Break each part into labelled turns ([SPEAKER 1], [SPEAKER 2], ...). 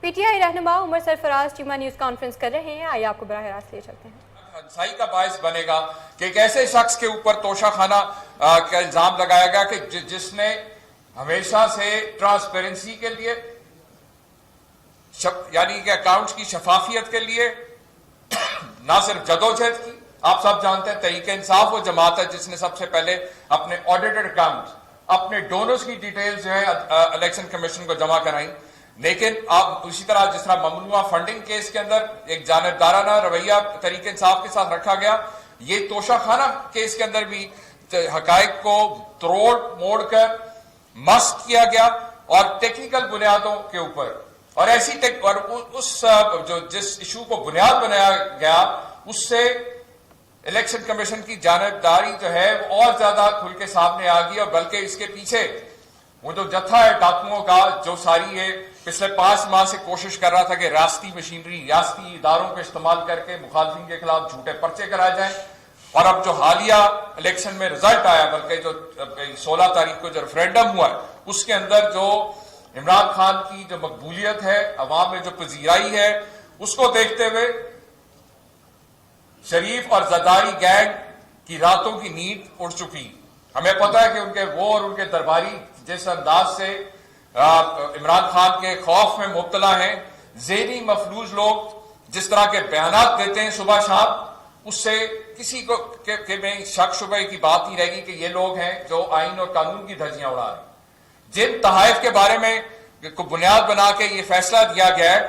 [SPEAKER 1] PTI रहनुमा Umar Sarfaraz Cheema news conference कर रहे हैं, आइए आपको बराह रास्त ले चलते हैं।
[SPEAKER 2] हंसाई का बायस बनेगा कि एक ऐसे शख्स के ऊपर तोशाखाना का इल्जाम लगाया गया कि जिसने हमेशा से ट्रांसपेरेंसी के लिए यानी कि अकाउंट्स की शफाफियत के लिए ना सिर्फ जदोजहद की, आप सब जानते हैं तहरीक इंसाफ वो जमात है जिसने सबसे पहले अपने ऑडिटेड अकाउंट, अपने डोनर्स की डिटेल्स जो है इलेक्शन कमीशन को जमा कराई। लेकिन आप उसी तरह जिस तरह ममनुआ फंडिंग केस के अंदर एक जानिबदाराना रवैया तहरीक इंसाफ के साथ रखा गया, ये तोशाखाना केस के अंदर भी हकायक को तोड़ मोड़ कर मस्क किया गया और टेक्निकल बुनियादों के ऊपर और ऐसी और उस जो जिस इशू को बुनियाद बनाया गया उससे इलेक्शन कमीशन की जानिबदारी जो है वो और ज्यादा खुल के सामने आ गई। और बल्कि इसके पीछे वो जो जत्था है डाकुओं का जो सारी ये पिछले 5 माह से कोशिश कर रहा था कि रियासती मशीनरी रियासती इदारों का इस्तेमाल करके मुखालफिन के खिलाफ झूठे पर्चे कराए जाएं। और अब जो हालिया इलेक्शन में रिजल्ट आया, बल्कि जो 16 तारीख को जो रेफरेंडम हुआ है उसके अंदर जो इमरान खान की जो मकबूलियत है, अवाम में जो पजीराई है, उसको देखते हुए शरीफ और जदारी गैंग की रातों की नींद उड़ चुकी। हमें पता है कि उनके वो और उनके दरबारी जिस अंदाज से इमरान खान के खौफ में मुब्तला हैं, ज़हनी मफलूज लोग जिस तरह के बयानात देते हैं सुबह शाम, उससे किसी को के में शक शुबे की बात नहीं रहेगी कि ये लोग हैं जो आइन और कानून की धज्जियां उड़ा रहे हैं। जिन तहाइफ के बारे में को बुनियाद बना के ये फैसला दिया गया है,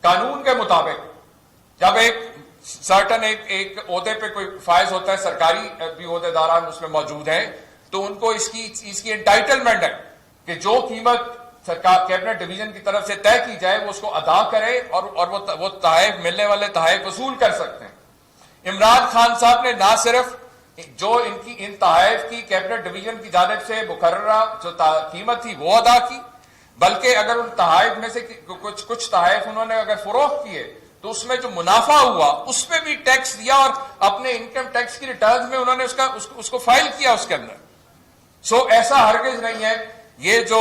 [SPEAKER 2] कानून के मुताबिक जब एक सर्टन एक ओहदे पे कोई फायज होता है, सरकारी भी ओहदेदारान उसमें मौजूद हैं, तो उनको इसकी एंटाइटलमेंट है कि जो कीमत सरकार कैबिनेट डिवीजन की तरफ से तय की जाए वो उसको अदा करे और वो तहाइफ मिलने वाले तहाइफ वसूल कर सकते हैं। इमरान खान साहब ने ना सिर्फ जो इनकी इन तहाइफ की कैबिनेट डिवीजन की जानिब से मुकर्ररा जो कीमत थी वो अदा की, बल्कि अगर उन तहाइफ में से कुछ तहाइफ उन्होंने अगर फरोख्त किए तो उसमें जो मुनाफा हुआ उस पर भी टैक्स दिया और अपने इनकम टैक्स की रिटर्न में उन्होंने उसको फाइल किया उसके अंदर। सो ऐसा हरगिज नहीं है। ये जो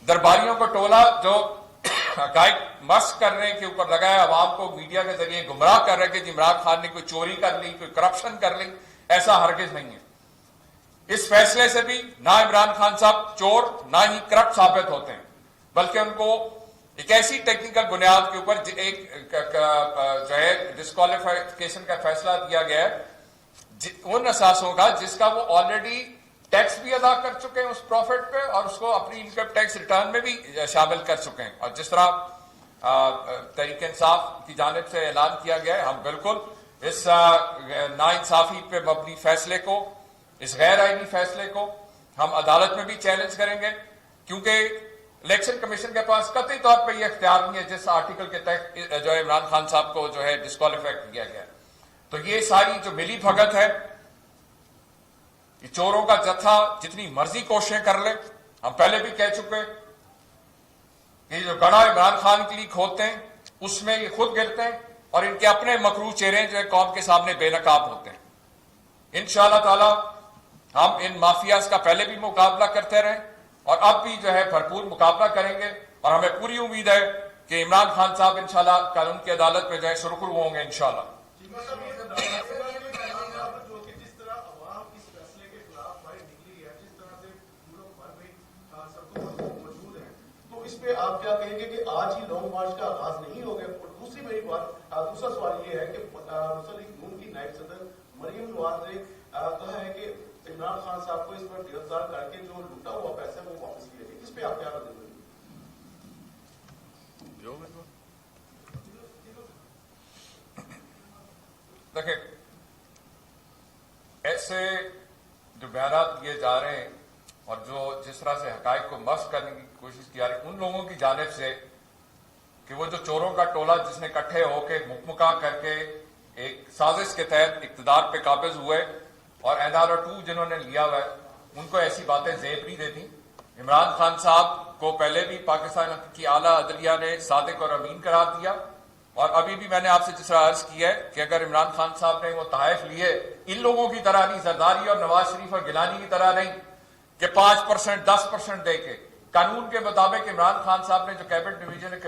[SPEAKER 2] दरबारियों को टोला जो हकायक मस्क करने के ऊपर लगा है, अवाम को मीडिया के जरिए गुमराह कर रहे कि इमरान खान ने कोई चोरी कर ली, कोई करप्शन कर ली, ऐसा हरगिज नहीं है। इस फैसले से भी ना इमरान खान साहब चोर ना ही करप्ट साबित होते हैं, बल्कि उनको एक ऐसी टेक्निकल बुनियाद के ऊपर एक जो है डिस्क्वालिफिकेशन का फैसला दिया गया है उन असासों का जिसका वो ऑलरेडी टैक्स भी अदा कर चुके हैं उस प्रॉफिट पे और उसको अपनी इनकम टैक्स रिटर्न में भी शामिल कर चुके हैं। और जिस तरह तहरीक इंसाफ की जानिब से ऐलान किया गया है, हम बिल्कुल इस नाइंसाफी पे मबनी फैसले को, इस गैर आईनी फैसले को हम अदालत में भी चैलेंज करेंगे, क्योंकि इलेक्शन कमीशन के पास कतई तौर पर यह इख्तियार नहीं है जिस आर्टिकल के तहत जो है इमरान खान साहब को जो है डिस्क्वालीफाई किया गया। तो ये सारी जो मिली भगत है, ये चोरों का जत्था जितनी मर्जी कोशिशें कर ले, हम पहले भी कह चुके कि जो गड़ा इमरान खान के लिए खोदते हैं उसमें ये खुद गिरते हैं और इनके अपने मकरू चेहरे जो है कौम के सामने बेनकाब होते हैं। इंशाअल्लाह ताला हम इन माफियाज का पहले भी मुकाबला करते रहे और अब भी जो है भरपूर मुकाबला करेंगे और हमें पूरी उम्मीद है कि इमरान खान साहब इंशाल्लाह कानून की अदालत में जो है सुरखरू होंगे इंशाल्लाह।
[SPEAKER 3] आप क्या कहेंगे कि आज ही लॉन्ग मार्च का आगाज नहीं हो गया? और दूसरी मेरी बात, दूसरा सवाल ये है कि मुस्लिम लीग नून की नायब सदर मरियम नवाज ने कहा है कि इमरान खान साहब को इस पर गिरफ्तार करके जो लूटा हुआ पैसा वो वापस किया जाए। इस पे आप क्या देंगे?
[SPEAKER 2] देखिए, ऐसे जो बयान दिए जा रहे हैं और जो जिस तरह से हकायक को मस्क करने की कोशिश की जा रही है उन लोगों की जानिब से कि वो जो चोरों का टोला जिसने इकट्ठे होकर मुकमुका करके एक साजिश के तहत इक्तदार पे काबिज हुए और NRO 2 जिन्होंने लिया हुआ है, उनको ऐसी बातें ज़ेब नहीं देती। इमरान खान साहब को पहले भी पाकिस्तान की आला अदलिया ने सादिक और अमीन करार दिया और अभी भी मैंने आपसे जिस तरह अर्ज किया है कि अगर इमरान खान साहब ने वो तहाइफ लिए, इन लोगों की तरह नहीं, जरदारी और नवाज शरीफ और गिलानी की तरह नहीं कि 5% 10% दे के कानून के मुताबिक इमरान खान साहब ने जो कैबिनेट डिवीजन ने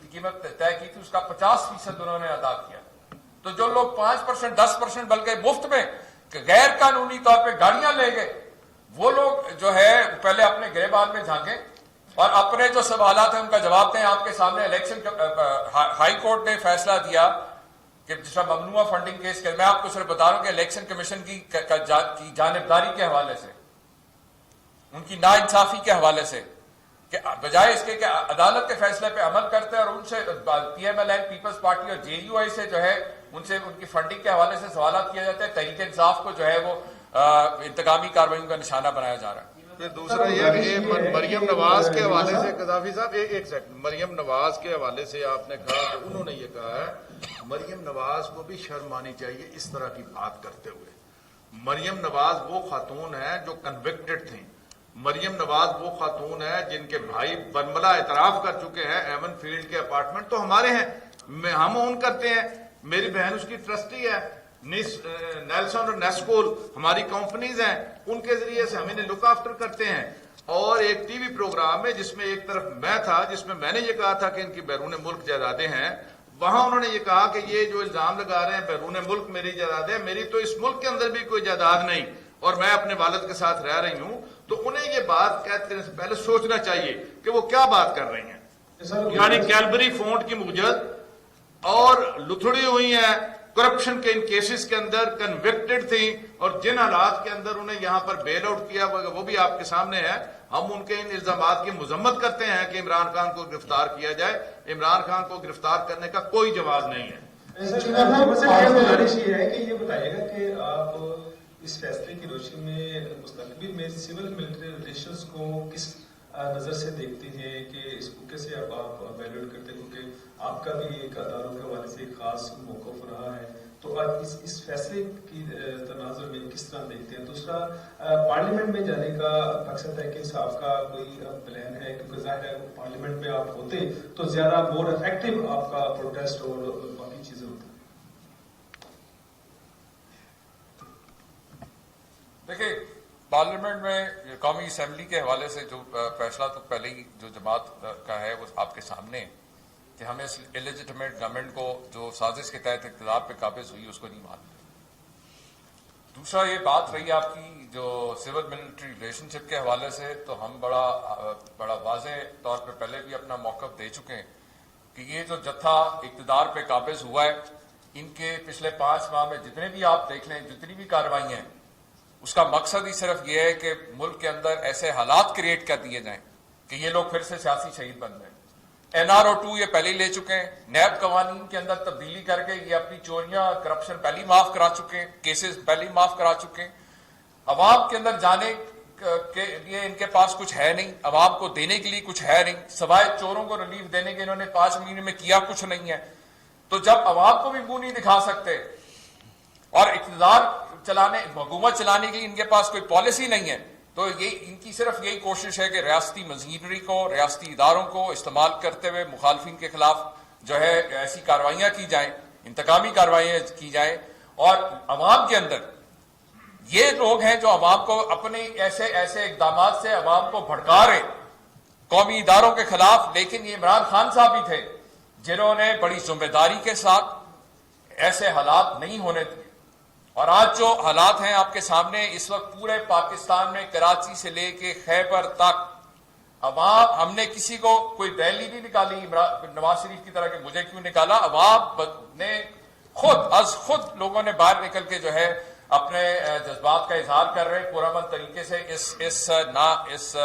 [SPEAKER 2] कीमत तय की थी उसका 50% उन्होंने अदा किया। तो जो लोग 5% 10% बल्कि मुफ्त में गैर कानूनी तौर पे गाड़ियां ले गए, वो लोग जो है पहले अपने गिरेबान में झांके और अपने जो सवालात हैं उनका जवाब दें। आपके सामने इलेक्शन हाई कोर्ट ने फैसला दिया कि जिसका ममनुआ फंडिंग केस के, मैं आपको सिर्फ बता रहा हूं कि इलेक्शन कमीशन की जानिबदारी के हवाले से, उनकी नाइंसाफी के हवाले से, कि बजाय इसके कि अदालत के फैसले पे अमल करते हैं और उनसे पीएमएलएन पीपल्स पार्टी और जेयूआई से जो है उनसे उनकी फंडिंग के हवाले से सवाल किया जाता है, तहरीक इंसाफ को जो है वो इंतकामी कार्रवाई का निशाना बनाया जा रहा है।
[SPEAKER 4] फिर दूसरा ये मरियम नवाज के हवाले से कदाफी साहब एक सेकंड, मरियम नवाज के हवाले से आपने कहा कि उन्होंने ये कहा है मरियम नवाज को भी शर्म आनी चाहिए इस तरह की बात करते हुए। मरियम नवाज वो खातून है जो कन्विक्टेड थी, मरियम नवाज वो खातून है जिनके भाई बरमला एतराफ कर चुके हैं एवन फील्ड के अपार्टमेंट तो हमारे हैं, हम ओन करते हैं, मेरी बहन उसकी ट्रस्टी है, नेल्सन और नेस्कोल हमारी कंपनीज हैं, उनके जरिए से हम इन्हें लुक आफ्टर करते हैं। और एक टीवी प्रोग्राम में जिसमें एक तरफ मैं था, जिसमें मैंने ये कहा था कि इनकी बैरून मुल्क जायदादें हैं, वहां उन्होंने ये कहा कि ये जो इल्जाम लगा रहे हैं बैरून मुल्क मेरी जायदादें, मेरी तो इस मुल्क के अंदर भी कोई जायदाद नहीं और मैं अपने वालिद के साथ रह रही हूं। तो उन्हें ये बात कहने से पहले सोचना चाहिए कि वो क्या बात कर रही हैं। यानी कैलबरी फोर्ट की मुजद और लुथड़ी हुई है, करप्शन के इन केसेस के अंदर कन्विक्टेड थी और जिन हालात के अंदर उन्हें यहां पर बेल आउट किया वो भी आपके सामने है। हम उनके इन इल्जामात की मजम्मत करते हैं कि इमरान खान को गिरफ्तार किया जाए। इमरान खान को गिरफ्तार करने का कोई जवाब नहीं है।
[SPEAKER 3] गुजारिश ये है कि ये बताइएगा कि आप इस फैसले की रोशनी में मुस्तकबिल में सिविल मिलिट्री रिलेशंस को किस नजर से देखते हैं कि इसको कैसे आप वैल्यूएट करते हैं, क्योंकि आपका भी एक अदालतों के हवाले से एक खास मौक़िफ़ रहा है, तो आप इस फैसले की तनाजुर में किस तरह देखते हैं। दूसरा, पार्लियामेंट में जाने का मकसद है कि आपका कोई प्लान है, क्योंकि जाहिर है पार्लियामेंट में आप होते तो ज्यादा मोर इफेक्टिव आपका प्रोटेस्ट और बाकी चीजें होती।
[SPEAKER 2] देखिए, पार्लियामेंट में कौमी असेंबली के हवाले से जो फैसला तो पहले ही जो जमात का है वो आपके सामने कि हमें इस इलेजिटिमेट गवर्नमेंट को जो साजिश के तहत इक़्तिदार पे काबिज हुई उसको नहीं मानते। दूसरा, ये बात रही आपकी जो सिविल मिलिट्री रिलेशनशिप के हवाले से, तो हम बड़ा वाज़ेह तौर पे पहले भी अपना मौक़िफ़ दे चुके हैं कि ये जो जत्था इक़्तिदार पे काबिज हुआ है, इनके पिछले 5 माह में जितने भी आप देख लें, जितनी भी कार्रवाई हैं, उसका मकसद ही सिर्फ ये है कि मुल्क के अंदर ऐसे हालात क्रिएट कर दिए जाएं कि ये लोग फिर से सियासी शहीद बन जाए। NRO 2 ये पहले ही ले चुके हैं, नैब कवानीन के अंदर तब्दीली करके ये अपनी चोरियां करप्शन पहले माफ करा चुके हैं, केसेस पहले ही माफ करा चुके हैं। अवाम के अंदर जाने के लिए इनके पास कुछ है नहीं, अवाम को देने के लिए कुछ है नहीं, सवाए चोरों को रिलीफ देने के इन्होंने 5 महीने में किया कुछ नहीं है। तो जब अवाम को भी मुंह नहीं दिखा सकते और इक़्तिदार चलाने, हुकूमत चलाने के लिए इनके पास कोई पॉलिसी नहीं है, तो ये इनकी सिर्फ यही कोशिश है कि रियासती मशीनरी को, रियासती इदारों को इस्तेमाल करते हुए मुखालफिन के खिलाफ जो है ऐसी कार्रवाइयां की जाएं, इंतकामी कार्रवाइयां की जाएं। और अवाम के अंदर ये लोग हैं जो अवाम को अपने ऐसे ऐसे इकदाम से अवाम को भड़का रहे कौमी इदारों के खिलाफ। लेकिन ये इमरान खान साहब ही थे जिन्होंने बड़ी जिम्मेदारी के साथ ऐसे हालात नहीं होने दिए। और आज जो हालात हैं आपके सामने, इस वक्त पूरे पाकिस्तान में कराची से लेके खैबर तक अवाम, हमने किसी को कोई रैली नहीं निकाली नवाज शरीफ की तरह के मुझे क्यों निकाला, अवाम ने खुद लोगों ने बाहर निकल के जो है अपने जज्बात का इजहार कर रहे हैं पुरअमन तरीके से। इस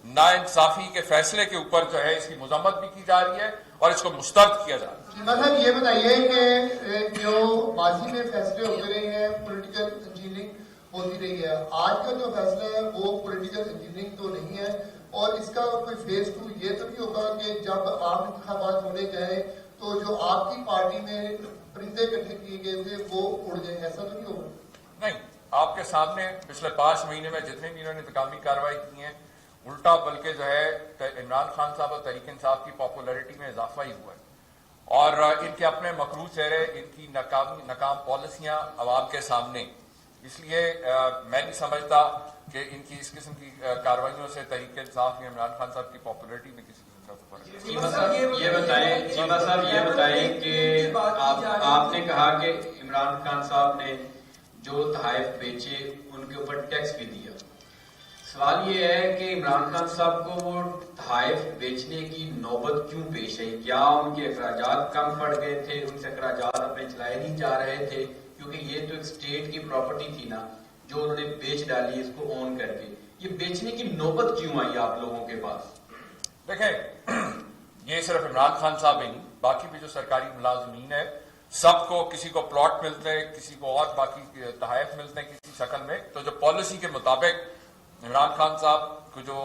[SPEAKER 2] नाइंसाफी के फैसले के ऊपर जो है इसकी मजम्मत भी की जा रही है और इसको मुस्तरद किया जा रहा है।
[SPEAKER 5] मतलब ये बताइए कि जो माजी में फैसले होते रहे हैं पॉलिटिकल इंजीनियरिंग होती रही है, आज का जो फैसला है वो पॉलिटिकल इंजीनियरिंग तो नहीं है, और इसका कोई फेज 2 ये तो नहीं होगा कि जब आम इंतखाबात होने गए तो जो आपकी पार्टी में परिंदे इकट्ठे किए गए थे वो उड़ गए, ऐसा तो नहीं होगा? नहीं,
[SPEAKER 2] आपके सामने पिछले 5 महीने में जितने भी इन्होंने इंतकामी कार्रवाई की है, उल्टा बल्कि जो है इमरान खान साहब और तहरीक इंसाफ की पॉपुलैरिटी में इजाफा ही हुआ है। और इनके अपने मकरू चेहरे, इनकी नाकाम पॉलिसियां अवाम के सामने, इसलिए मैं नहीं समझता कि इनकी इस किस्म की कार्रवाइयों से तहरीक इंसाफ या इमरान खान साहब की पॉपुलरिटी में किसी किस्म का फर्क है?
[SPEAKER 6] चीमा साहब ये बताएं कि आपने कहा कि इमरान खान साहब ने जो तहाइफ बेचे उनके ऊपर टैक्स भी दिया। सवाल ये है कि इमरान खान साहब को वो तहाइफ बेचने की नौबत क्यों पेश आई? क्या उनके अखराजात कम पड़ गए थे, उनसे अखराजात अपने चलाए नहीं जा रहे थे? क्योंकि ये तो एक स्टेट की प्रॉपर्टी थी ना जो उन्होंने बेच डाली इसको ऑन करके। ये बेचने की नौबत क्यों आई आप लोगों के पास?
[SPEAKER 2] देखें, ये सिर्फ इमरान खान साहब ही नहीं, बाकी भी जो सरकारी मुलाजमीन है सबको किसी को प्लॉट मिलते हैं, किसी को और बाकी तहाइफ मिलते हैं किसी शक्ल में। तो जो पॉलिसी के मुताबिक इमरान खान साहब को जो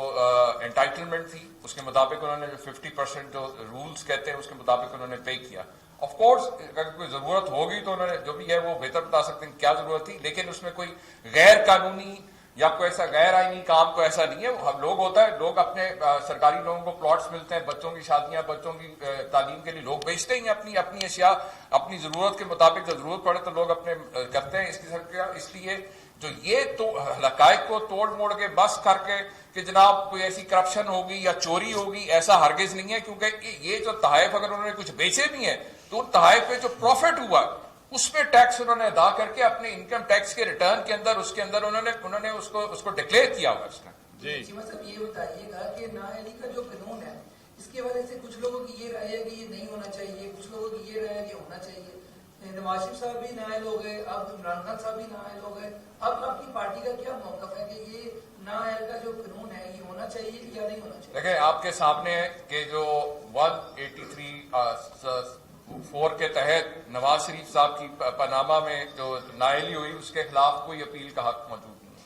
[SPEAKER 2] एंटाइटलमेंट थी उसके मुताबिक उन्होंने जो 50% जो रूल्स कहते हैं उसके मुताबिक उन्होंने पे किया। ऑफ कोर्स अगर कोई जरूरत होगी तो उन्होंने जो भी है वो बेहतर बता सकते हैं क्या जरूरत थी, लेकिन उसमें कोई गैर कानूनी या कोई ऐसा गैर आईनी काम को ऐसा नहीं है। हम लोग होता है, लोग अपने सरकारी लोगों को प्लॉट्स मिलते हैं, बच्चों की शादियां, बच्चों की तालीम के लिए लोग बेचते ही हैं अपनी अपनी अशिया अपनी जरूरत के मुताबिक। जब जरूरत पड़े तो लोग अपने करते हैं इसलिए जो ये तो हकायक को तोड़ मोड़ के बस करके कि जनाब कोई ऐसी करप्शन होगी या चोरी होगी, ऐसा हरगिज नहीं है। क्योंकि ये जो तहाइफ अगर उन्होंने कुछ बेचे भी हैं तो उन तहाइफ पे जो प्रॉफिट हुआ उस पे टैक्स उन्होंने अदा करके अपने इनकम टैक्स के रिटर्न के अंदर उसके अंदर उन्होंने उसको डिक्लेयर किया हुआ इसका।
[SPEAKER 4] जी
[SPEAKER 7] चीमा साहब ये बताइएगा कि नाअहली का जो कानून है इसके वजह से कुछ लोगों की ये राय है कि ये नहीं होना चाहिए, कुछ लोगों की ये राय है कि होना चाहिए। नवाज शरीफ साहब भी नाअहल हो गए, अब इमरान खान साहब भी नाअहल हो गए। अब आपकी पार्टी का क्या मौकफ है कि ये नाअहल का जो कानून है ये होना चाहिए या नहीं होना चाहिए?
[SPEAKER 2] देखिए आपके सामने के जो 183(4) के तहत नवाज शरीफ साहब की पनामा में जो नाअहली हुई उसके खिलाफ कोई अपील का हक मौजूद नहीं है।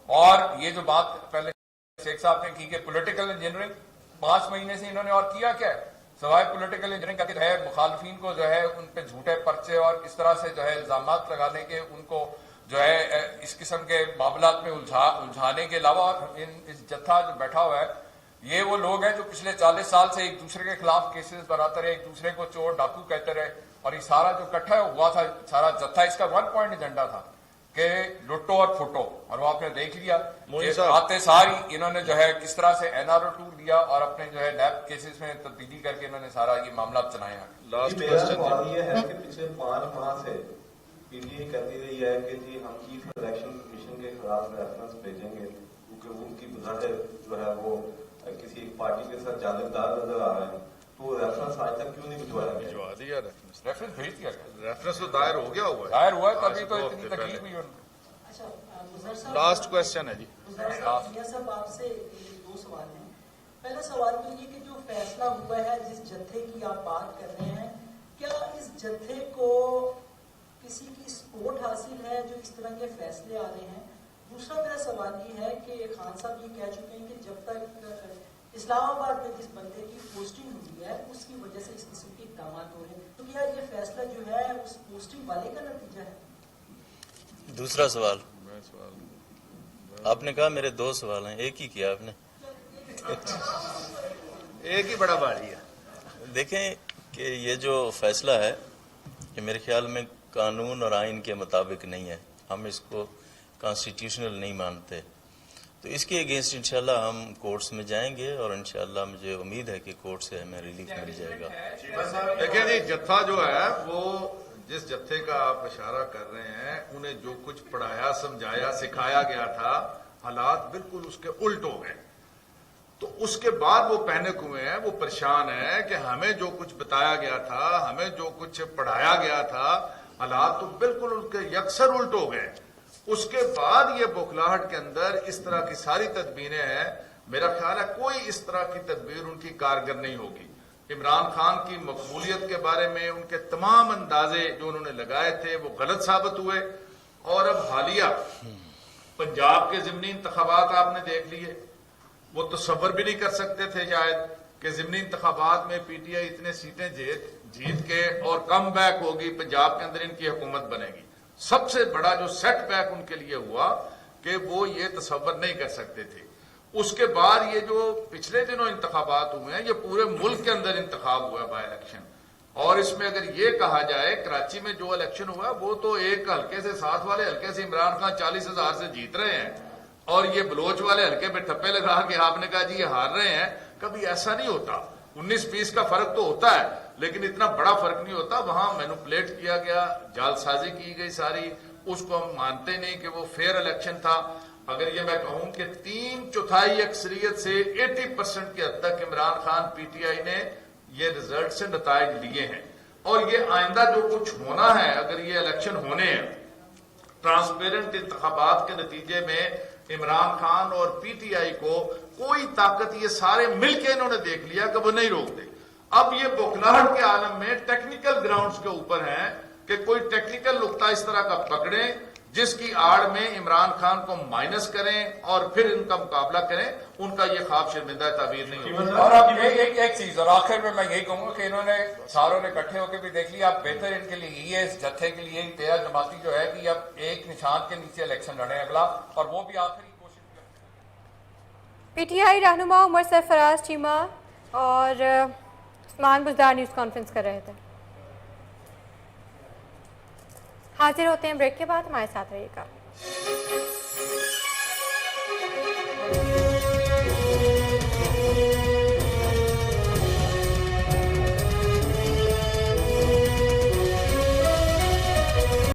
[SPEAKER 2] और ये जो बात पहले शेख साहब ने की कि पॉलिटिकल इंजीनियरिंग 5 महीने से इन्होंने और किया क्या है सवाए पॉलिटिकल इंजीनियरिंग करके जो है मुखालफिन को जो है उन पे झूठे पर्चे और इस तरह से जो है इल्जामात लगाने के, उनको जो है इस किस्म के मामलात में उलझाने के अलावा इस जत्था जो बैठा हुआ है ये वो लोग हैं जो पिछले 40 साल से एक दूसरे के खिलाफ केसेस बनाते रहे, एक दूसरे को चोर डाकू कहते रहे। और ये सारा जो इकट्ठा हुआ था सारा जत्था, इसका 1 पॉइंट एजेंडा था कि लुटो और फुटो। और वो आपने देख लिया आते सारी इन्होंने जो है किस तरह से NRO 2 लिया और अपने जो है नैब केसेस में तब्दीली करके इन्होंने सारा ये मामला चलाया।
[SPEAKER 4] लास्ट
[SPEAKER 8] मेरा
[SPEAKER 4] क्वेश्चन
[SPEAKER 8] सवाल ये है कि पिछले 5 माह से पीटीआई कहती रही है कि जी हम चीफ इलेक्शन कमीशन के खिलाफ रेफरेंस भेजेंगे क्योंकि उनकी बजाय जो है वो किसी एक पार्टी के साथ जागीरदार नजर आ रहे हैं। तो रेफरेंस आज तक क्यों नहीं भिजवाया गया?
[SPEAKER 4] भिजवा दिया
[SPEAKER 2] रेफरेंस भेज दिया गया,
[SPEAKER 4] रेफरेंस तो दायर हो गया हुआ है,
[SPEAKER 2] दायर हुआ है तभी
[SPEAKER 4] आज
[SPEAKER 2] तो
[SPEAKER 4] 2
[SPEAKER 2] इतनी
[SPEAKER 4] हफ्ते
[SPEAKER 2] तकलीफ
[SPEAKER 4] पहले।
[SPEAKER 2] हुई उनको।
[SPEAKER 9] अच्छा गुजर साहब,
[SPEAKER 4] लास्ट क्वेश्चन है जी।
[SPEAKER 9] गुजर साहब, मियां साहब आपसे 2 सवाल हैं। पहला सवाल तो ये कि जो फैसला हुआ है जिस जत्थे की आप बात कर रहे हैं, क्या इस जत्थे को किसी की सपोर्ट हासिल है जो इस तरह के फैसले आ रहे हैं? दूसरा मेरा सवाल ये है कि खान साहब ये कह चुके हैं कि जब तक इस्लामाबाद में जिस बंदे की पोस्टिंग हुई है उसकी वजह से इस किस्म के इक़दाम हो रहे हैं, तो क्या ये फैसला जो है उस पोस्टिंग वाले का नतीजा है?
[SPEAKER 10] दूसरा सवाल आपने कहा मेरे 2 सवाल हैं, एक ही किया आपने।
[SPEAKER 4] एक ही बड़ा भारी है।
[SPEAKER 10] देखें कि ये जो फैसला है कि मेरे ख्याल में कानून और आइन के मुताबिक नहीं है, हम इसको कॉन्स्टिट्यूशनल नहीं मानते, तो इसके अगेंस्ट इंशाल्लाह हम कोर्ट्स में जाएंगे और इंशाल्लाह मुझे उम्मीद है कि कोर्ट से हमें रिलीफ मिल जाएगा।
[SPEAKER 4] देखिए जी, जत्था जो है वो जिस जत्थे का आप इशारा कर रहे हैं उन्हें जो कुछ पढ़ाया समझाया सिखाया गया था हालात बिल्कुल उसके उल्ट हो गए। तो उसके बाद वो पैनिक हुए हैं, वो परेशान है कि हमें जो कुछ बताया गया था, हमें जो कुछ पढ़ाया गया था, हालात तो बिल्कुल उनके यकसर उल्ट हो गए। उसके बाद ये बौखलाहट के अंदर इस तरह की सारी तदबीरें हैं। मेरा ख्याल है कोई इस तरह की तदबीर उनकी कारगर नहीं होगी। इमरान खान की मकबूलियत के बारे में उनके तमाम अंदाजे जो उन्होंने लगाए थे वो गलत साबित हुए। और अब हालिया पंजाब के ज़िमनी इंतखाबात आपने देख लिए, वो तसव्वुर भी नहीं कर सकते थे शायद कि ज़िमनी इंतखाबात में पीटीआई इतने सीटें जीत के और कम बैक होगी, पंजाब के अंदर इनकी हुकूमत बनेगी। सबसे बड़ा जो सेटबैक उनके लिए हुआ कि वो ये तसव्वुर नहीं कर सकते थे। उसके बाद ये जो पिछले दिनों इंतखाबात हुए हैं, ये पूरे मुल्क के अंदर इंतखाब हुआ बाय इलेक्शन, और इसमें अगर ये कहा जाए कराची में जो इलेक्शन हुआ वो तो एक हल्के से 7 वाले हल्के से इमरान खान 40,000 से जीत रहे हैं, और ये बलोच वाले हल्के पे ठप्पे लगा के आपने कहा जी ये हार रहे हैं, कभी ऐसा नहीं होता। 19-20 का फर्क तो होता है, लेकिन इतना बड़ा फर्क नहीं होता। वहां मैनिपुलेट किया गया, जालसाजी की गई सारी, उसको हम मानते नहीं कि वो फेयर इलेक्शन था। अगर ये मैं कहूं कि 3/4 अक्सरियत से 80% के हद तक इमरान खान पीटीआई ने ये रिजल्ट से नताइज लिए हैं, और ये आइंदा जो कुछ होना है, अगर ये इलेक्शन होने हैं ट्रांसपेरेंट इंतखाबात के नतीजे में, इमरान खान और पीटीआई को कोई ताकत, ये सारे मिलकर इन्होंने देख लिया कि वो नहीं रोकते। अब ये बौखलाहट के आलम में टेक्निकल ग्राउंड्स के ऊपर है कि कोई टेक्निकल नुक्ता इस तरह का पकड़ें जिसकी आड़ में इमरान खान को माइनस करें और फिर इनका मुकाबला करें। उनका ये ख्वाब शर्मिंदा ताबीर नहीं होगा।
[SPEAKER 2] और अब एक चीज और आखिर में मैं यही कहूंगा कि इन्होंने सारों ने इकट्ठे होकर भी देख लिया, अब बेहतर इनके लिए यही है, इस जत्थे के लिए 13 जमाती जो है कि अब एक निशान के नीचे इलेक्शन लड़े अगला, और वो भी आखिरी कोशिश।
[SPEAKER 1] पीटीआई रहनुमा उमर सरफराज चीमा और उस्मान बुज़दार न्यूज़ कॉन्फ्रेंस कर रहे थे। हाजिर होते हैं ब्रेक के बाद, हमारे साथ रहिएगा।